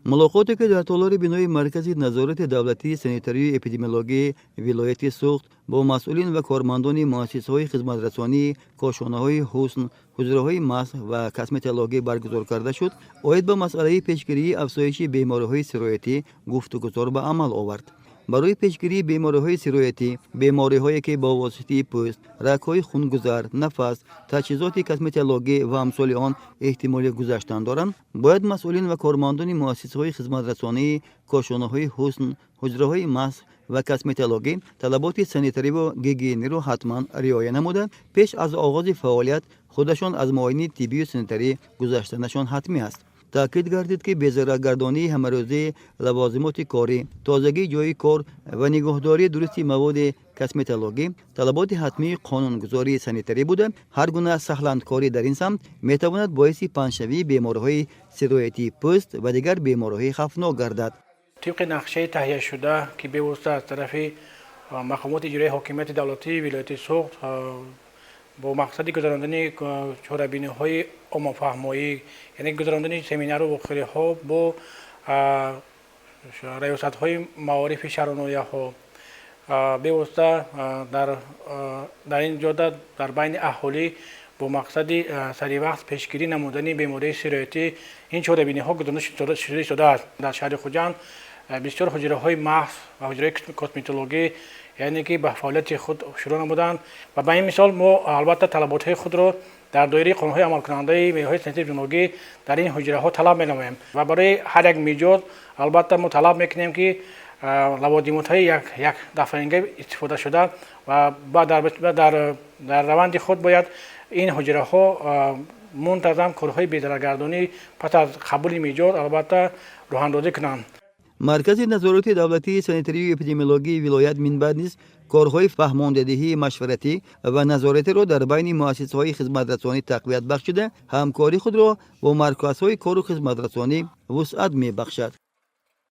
ملاقاتی که در تالار بینای مرکز نظارت دولتی سانیتری اپیدمیولوژی ولایت سوخت با مسئولین و کارمندان مؤسسه‌های خدمترسانی، کاشانه‌های حسن، حجره‌های مسح و کسمتولوژی برگزار کرده شد، اوید به مسئله پیشگیری افزایش بیماری‌های سرایتی گفتگوزار به عمل آورد. برای پیشگیری بیماری‌های سرایتی، بیماری‌هایی که با واسطه پوست، رگ‌های خونگذر، نفس، تجهیزات کسمتولوژی و امثال آن احتمال گذشتن دارند، باید مسئولین و کارمندان مؤسسه‌های خدمترسانی، کاشانه‌های حسن، حجره‌های مسح و کسمتولوژی طلبات سانیتری و گیگینی را حتما رعایت نموده پیش از آغاز فعالیت خودشان از معاینه طبی و سانیتری گذشتنشان حتمی است. تاکید گردید که بی‌ضررگردانی همه‌روزی لوازمات کاری، تازگی جای کار و نگهداری درستی مواد کسمتولوژی طلبات حتمی قانونگذاری سانیتری بوده. هر گونه سهلندکاری در این سمت میتواند باعث پنشوی بیماری‌های سرایتی پوست و دیگر بیماری‌های خطرناک گردد. طبق نقشه تهیه شده که به واسطه از طرف مقامات اجرایی حاکمیت دولتی ولایت سوخت با مقصد گذراندن چهاره‌بینی‌های عامه‌فهمایی، یعنی گذراندن سمینار و وقفه‌ها با ریاست‌های معارف شهرنایه‌ها به واسطه در این جاده در بین اهالی با مقصد سریع وقت پیشگیری نمودن بیماری سرایتی این چهاره‌بینی‌ها گذرانده شده است. در شهر خوجند بسیار حجره‌های محض و حجره کسمتولوژی یعنی که به فعالیت خود شروع نمودند و به این مثال ما البته طلبات‌های خود را در دایره قانون‌های عمل کننده می‌های سانیتری اپیدمیولوژی در این حجره‌ها طلب می‌نماییم و برای هر یک میجود البته ما طلب می‌کنیم که لوازمات‌های یک دفعه استفاده شده و در روند خود باید این حجره‌ها منتظم کارهای بی‌ضررگردانی پس از قبول میجود البته راه‌اندازی کنند. مرکز نظارت دولتی سانیتری و اپیدمیولوژی ولایت منبع نیز کارهای فهماندهی مشورتی و نظارتی را در بین مؤسسه‌های خدمترسانی تقویت بخشیده همکاری خود را با مرکزهای کار و خدمترسانی وسعت می‌بخشد.